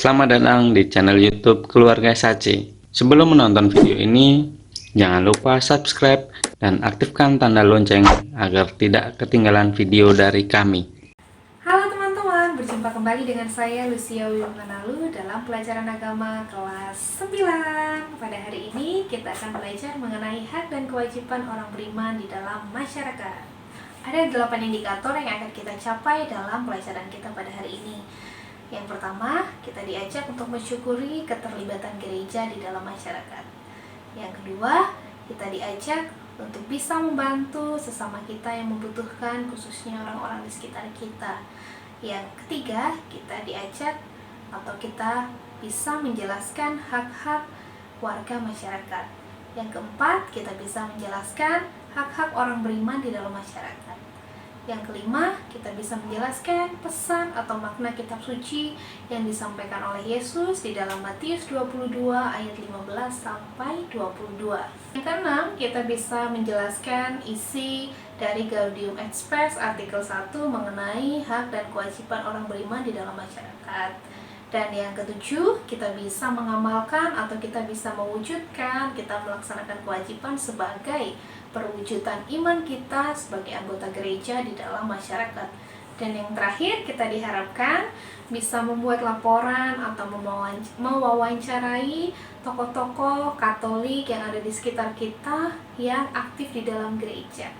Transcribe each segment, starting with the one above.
Selamat datang di channel YouTube Keluarga Saci. Sebelum menonton video ini, jangan lupa subscribe dan aktifkan tanda lonceng agar tidak ketinggalan video dari kami. Halo teman-teman, berjumpa kembali dengan saya Lucia Wilmanalu dalam pelajaran agama kelas 9. Pada hari ini kita akan belajar mengenai hak dan kewajiban orang beriman di dalam masyarakat. Ada 8 indikator yang akan kita capai dalam pelajaran kita pada hari ini. Yang pertama, kita diajak untuk mensyukuri keterlibatan gereja di dalam masyarakat. Yang kedua, kita diajak untuk bisa membantu sesama kita yang membutuhkan, khususnya orang-orang di sekitar kita. Yang ketiga, kita diajak atau kita bisa menjelaskan hak-hak warga masyarakat. Yang keempat, kita bisa menjelaskan hak-hak orang beriman di dalam masyarakat. Yang kelima, kita bisa menjelaskan pesan atau makna kitab suci yang disampaikan oleh Yesus di dalam Matius 22 ayat 15 sampai 22. Yang keenam, kita bisa menjelaskan isi dari Gaudium et Spes artikel 1 mengenai hak dan kewajiban orang beriman di dalam masyarakat. Dan yang ketujuh, kita bisa mengamalkan atau kita bisa mewujudkan, kita melaksanakan kewajiban sebagai perwujudan iman kita sebagai anggota gereja di dalam masyarakat. Dan yang terakhir, kita diharapkan bisa membuat laporan atau mewawancarai tokoh-tokoh Katolik yang ada di sekitar kita yang aktif di dalam gereja.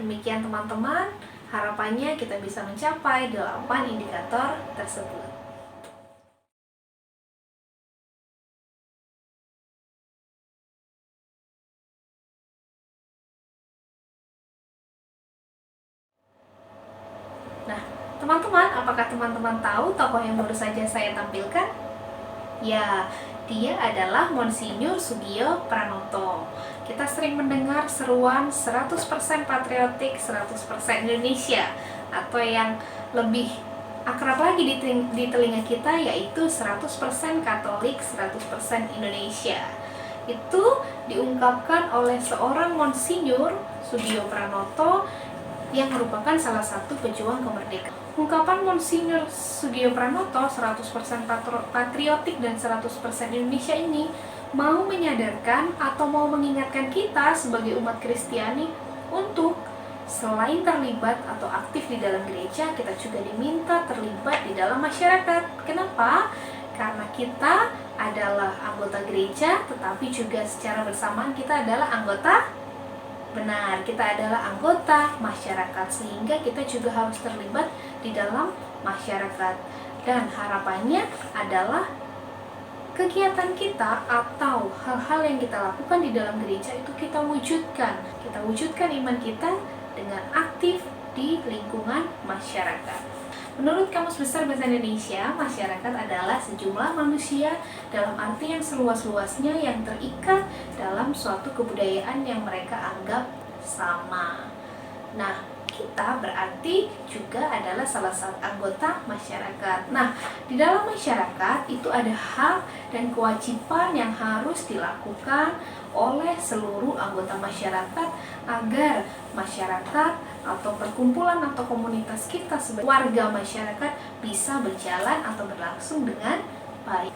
Demikian teman-teman, harapannya kita bisa mencapai 8 indikator tersebut. Nah, teman-teman, apakah teman-teman tahu tokoh yang baru saja saya tampilkan? Ya, dia adalah Monsinyur Sugio Pranoto. Kita sering mendengar seruan 100% patriotik, 100% Indonesia, atau yang lebih akrab lagi di telinga kita yaitu 100% Katolik, 100% Indonesia. Itu diungkapkan oleh seorang Monsinyur Sugio Pranoto yang merupakan salah satu pejuang kemerdekaan. Ungkapan Monsinyur Sugio Pranoto 100% patriotik dan 100% Indonesia ini mau menyadarkan atau mau mengingatkan kita sebagai umat Kristiani untuk selain terlibat atau aktif di dalam gereja, kita juga diminta terlibat di dalam masyarakat. Kenapa? Karena kita adalah anggota gereja, tetapi juga secara bersamaan kita adalah anggota kita adalah anggota masyarakat, sehingga kita juga harus terlibat di dalam masyarakat. Dan harapannya adalah kegiatan kita atau hal-hal yang kita lakukan di dalam gereja itu kita wujudkan iman kita dengan aktif di lingkungan masyarakat. Menurut Kamus Besar Bahasa Indonesia, masyarakat adalah sejumlah manusia dalam arti yang seluas-luasnya yang terikat dalam suatu kebudayaan yang mereka anggap sama. Nah, kita berarti juga adalah salah satu anggota masyarakat. Nah, di dalam masyarakat itu ada hak dan kewajiban yang harus dilakukan oleh seluruh anggota masyarakat agar masyarakat atau perkumpulan atau komunitas kita sebagai warga masyarakat bisa berjalan atau berlangsung dengan baik.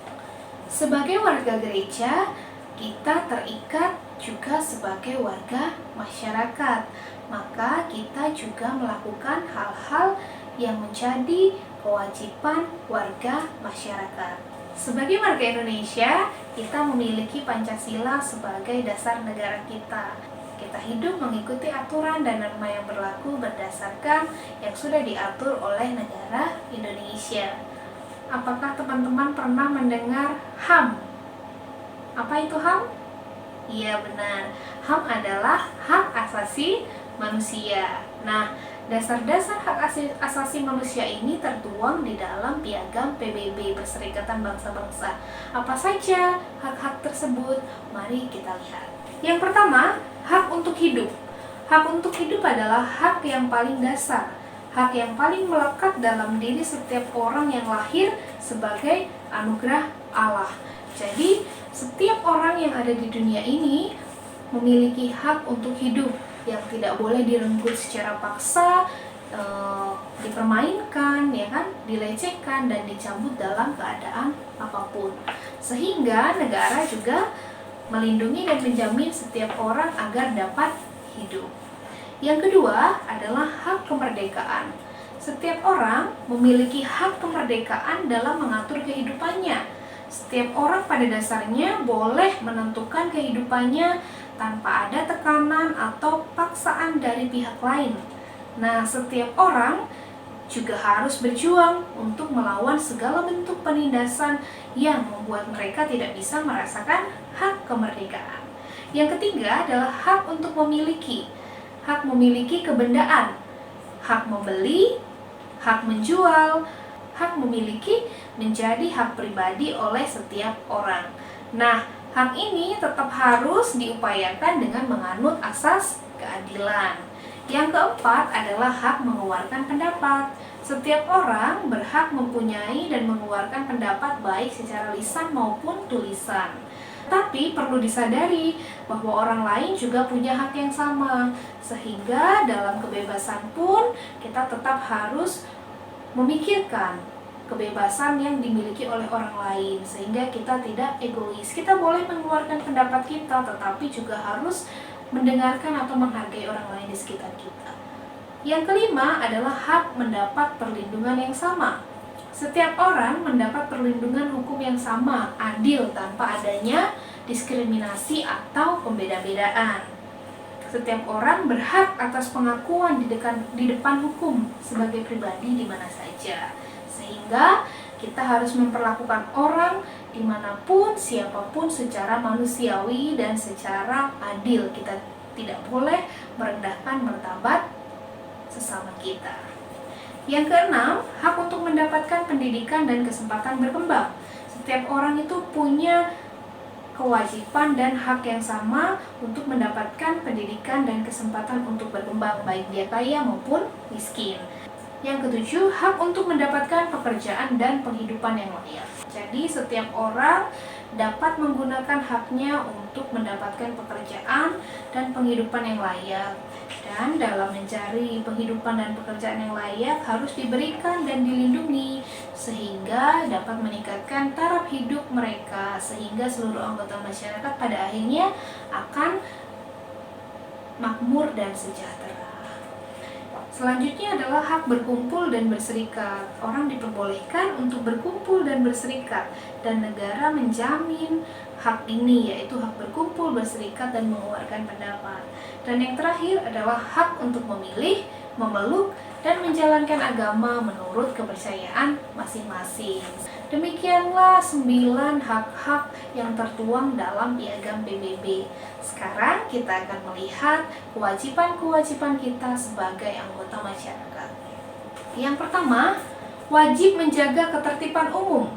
Sebagai warga gereja, kita terikat juga sebagai warga masyarakat. Maka kita juga melakukan hal-hal yang menjadi kewajiban warga masyarakat. Sebagai warga Indonesia, kita memiliki Pancasila sebagai dasar negara kita. Kita hidup mengikuti aturan dan norma yang berlaku berdasarkan yang sudah diatur oleh negara Indonesia. Apakah teman-teman pernah mendengar HAM? Apa itu HAM? Iya benar, HAM adalah hak asasi manusia. Nah, dasar-dasar hak asasi manusia ini tertuang di dalam Piagam PBB Perserikatan Bangsa-Bangsa. Apa saja hak-hak tersebut? Mari kita lihat. Yang pertama, hak untuk hidup. Hak untuk hidup adalah hak yang paling dasar, hak yang paling melekat dalam diri setiap orang yang lahir sebagai anugerah Allah. Jadi, setiap orang yang ada di dunia ini memiliki hak untuk hidup yang tidak boleh direnggut secara paksa, dipermainkan, ya kan? dilecehkan, dan dicabut dalam keadaan apapun. Sehingga negara juga melindungi dan menjamin setiap orang agar dapat hidup. Yang kedua adalah hak kemerdekaan. Setiap orang memiliki hak kemerdekaan dalam mengatur kehidupannya. Setiap orang pada dasarnya boleh menentukan kehidupannya tanpa ada tekanan atau paksaan dari pihak lain. Nah, setiap orang juga harus berjuang untuk melawan segala bentuk penindasan yang membuat mereka tidak bisa merasakan hak kemerdekaan. Yang ketiga adalah hak untuk memiliki. Hak memiliki kebendaan, hak membeli, hak menjual, hak memiliki menjadi hak pribadi oleh setiap orang. Nah, hak ini tetap harus diupayakan dengan menganut asas keadilan. Yang keempat adalah hak mengeluarkan pendapat. Setiap orang berhak mempunyai dan mengeluarkan pendapat baik secara lisan maupun tulisan. Tapi perlu disadari bahwa orang lain juga punya hak yang sama. Sehingga dalam kebebasan pun kita tetap harus memikirkan kebebasan yang dimiliki oleh orang lain, sehingga kita tidak egois. Kita boleh mengeluarkan pendapat kita, tetapi juga harus mendengarkan atau menghargai orang lain di sekitar kita. Yang kelima adalah hak mendapat perlindungan yang sama. Setiap orang mendapat perlindungan hukum yang sama, adil, tanpa adanya diskriminasi atau pembeda-bedaan. Setiap orang berhak atas pengakuan di depan hukum sebagai pribadi di mana saja. Sehingga kita harus memperlakukan orang dimanapun, siapapun secara manusiawi dan secara adil. Kita tidak boleh merendahkan martabat sesama kita. Yang keenam, hak untuk mendapatkan pendidikan dan kesempatan berkembang. Setiap orang itu punya kewajiban dan hak yang sama untuk mendapatkan pendidikan dan kesempatan untuk berkembang, baik dia kaya maupun miskin. Yang ketujuh, hak untuk mendapatkan pekerjaan dan penghidupan yang layak. Jadi setiap orang dapat menggunakan haknya untuk mendapatkan pekerjaan dan penghidupan yang layak. Dan dalam mencari penghidupan dan pekerjaan yang layak harus diberikan dan dilindungi sehingga dapat meningkatkan taraf hidup mereka, sehingga seluruh anggota masyarakat pada akhirnya akan makmur dan sejahtera. Selanjutnya adalah hak berkumpul dan berserikat. Orang diperbolehkan untuk berkumpul dan berserikat, dan negara menjamin hak ini, yaitu hak berkumpul, berserikat, dan mengeluarkan pendapat. Dan yang terakhir adalah hak untuk memilih, memeluk, dan menjalankan agama menurut kepercayaan masing-masing. Demikianlah 9 hak-hak yang tertuang dalam Piagam PBB. Sekarang kita akan melihat kewajiban-kewajiban kita sebagai anggota masyarakat. Yang pertama, wajib menjaga ketertiban umum.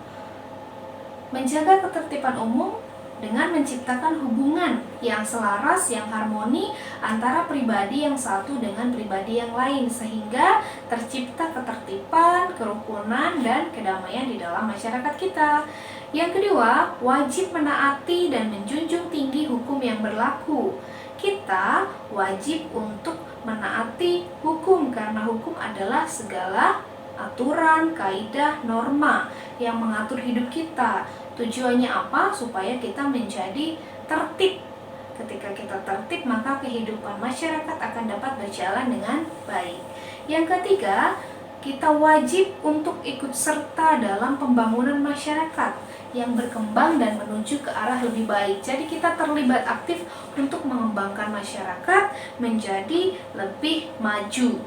Menjaga ketertiban umum dengan menciptakan hubungan yang selaras, yang harmoni antara pribadi yang satu dengan pribadi yang lain, sehingga tercipta ketertiban, kerukunan, dan kedamaian di dalam masyarakat kita. Yang kedua, wajib menaati dan menjunjung tinggi hukum yang berlaku. Kita wajib untuk menaati hukum karena hukum adalah segala aturan, kaidah, norma yang mengatur hidup kita. Tujuannya apa? Supaya kita menjadi tertib. Ketika kita tertib, maka kehidupan masyarakat akan dapat berjalan dengan baik. Yang ketiga, kita wajib untuk ikut serta dalam pembangunan masyarakat yang berkembang dan menuju ke arah lebih baik. Jadi kita terlibat aktif untuk mengembangkan masyarakat menjadi lebih maju.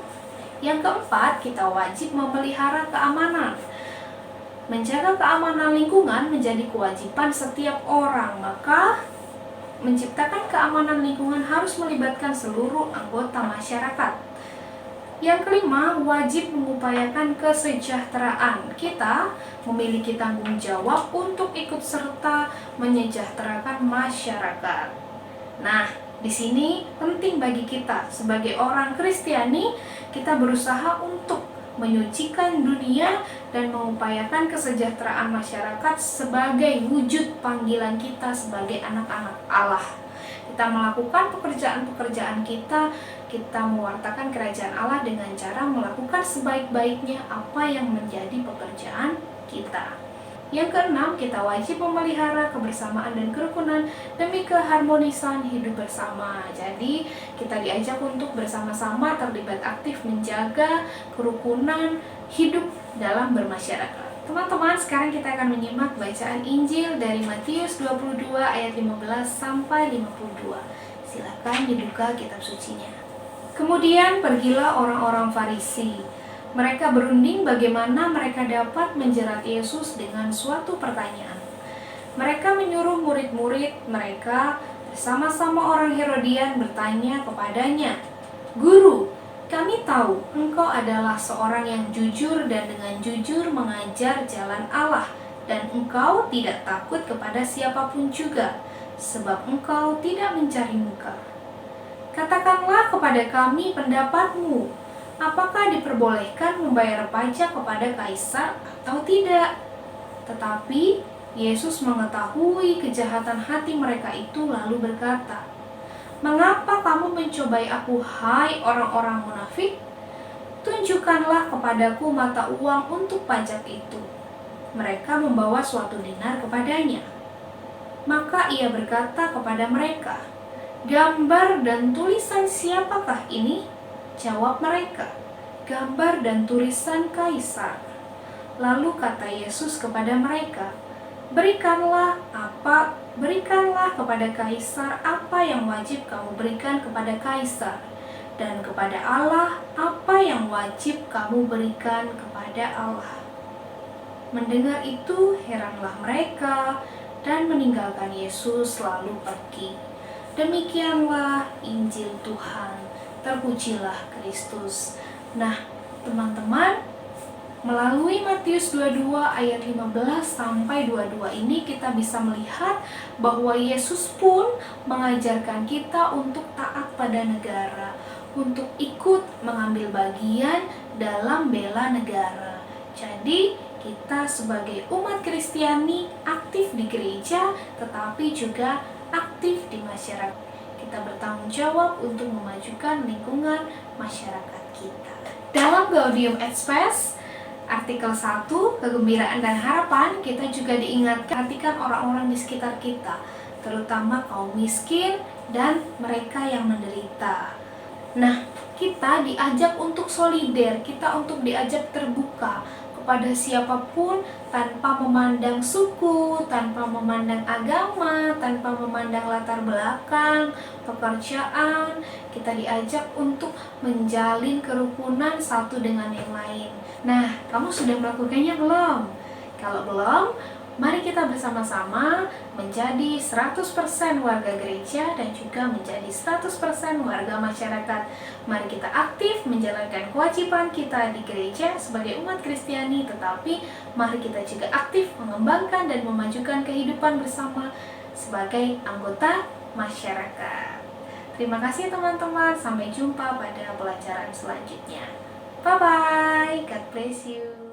Yang keempat, kita wajib memelihara keamanan. Menjaga keamanan lingkungan menjadi kewajiban setiap orang, maka menciptakan keamanan lingkungan harus melibatkan seluruh anggota masyarakat. Yang kelima, wajib mengupayakan kesejahteraan. Kita memiliki tanggung jawab untuk ikut serta menyejahterakan masyarakat. Nah, di sini penting bagi kita sebagai orang Kristiani, kita berusaha untuk menyucikan dunia dan mengupayakan kesejahteraan masyarakat sebagai wujud panggilan kita sebagai anak-anak Allah. Kita melakukan pekerjaan-pekerjaan kita mewartakan kerajaan Allah dengan cara melakukan sebaik-baiknya apa yang menjadi pekerjaan kita. Yang keenam, kita wajib memelihara kebersamaan dan kerukunan demi keharmonisan hidup bersama. Jadi, kita diajak untuk bersama-sama terlibat aktif menjaga kerukunan hidup dalam bermasyarakat. Teman-teman, sekarang kita akan menyimak bacaan Injil dari Matius 22 ayat 15 sampai 52. Silakan dibuka kitab sucinya. Kemudian pergilah orang-orang Farisi. Mereka berunding bagaimana mereka dapat menjerat Yesus dengan suatu pertanyaan. Mereka menyuruh murid-murid mereka bersama-sama orang Herodian bertanya kepadanya, "Guru, kami tahu engkau adalah seorang yang jujur dan dengan jujur mengajar jalan Allah, dan engkau tidak takut kepada siapapun juga, sebab engkau tidak mencari muka. Katakanlah kepada kami pendapatmu. Apakah diperbolehkan membayar pajak kepada kaisar atau tidak?" Tetapi Yesus mengetahui kejahatan hati mereka itu lalu berkata, "Mengapa kamu mencobai aku, hai orang-orang munafik? Tunjukkanlah kepadaku mata uang untuk pajak itu." Mereka membawa suatu dinar kepadanya. Maka ia berkata kepada mereka, "Gambar dan tulisan siapakah ini?" Jawab mereka, "Gambar dan tulisan Kaisar." Lalu kata Yesus kepada mereka, Berikanlah kepada Kaisar apa yang wajib kamu berikan kepada Kaisar, dan kepada Allah apa yang wajib kamu berikan kepada Allah." Mendengar itu, heranlah mereka dan meninggalkan Yesus lalu pergi. Demikianlah Injil Tuhan. Terpujilah Kristus. Nah, teman-teman, melalui Matius 22 ayat 15 sampai 22 ini kita bisa melihat bahwa Yesus pun mengajarkan kita untuk taat pada negara, untuk ikut mengambil bagian dalam bela negara. Jadi, kita sebagai umat Kristiani aktif di gereja, tetapi juga aktif di masyarakat. Kita bertanggung jawab untuk memajukan lingkungan masyarakat kita. Dalam Gaudium et Spes, artikel 1, kegembiraan dan harapan, kita juga diingatkan perhatikan orang-orang di sekitar kita, terutama kaum miskin dan mereka yang menderita. Nah, kita diajak untuk solider, kita untuk diajak terbuka kepada siapapun tanpa memandang suku, tanpa memandang agama, tanpa memandang latar belakang, pekerjaan. Kita diajak untuk menjalin kerukunan satu dengan yang lain. Nah, kamu sudah melakukannya belum? Kalau belum, mari kita bersama-sama menjadi 100% warga gereja dan juga menjadi 100% warga masyarakat. Mari kita aktif menjalankan kewajiban kita di gereja sebagai umat Kristiani, tetapi mari kita juga aktif mengembangkan dan memajukan kehidupan bersama sebagai anggota masyarakat. Terima kasih teman-teman, sampai jumpa pada pelajaran selanjutnya. Bye-bye, God bless you.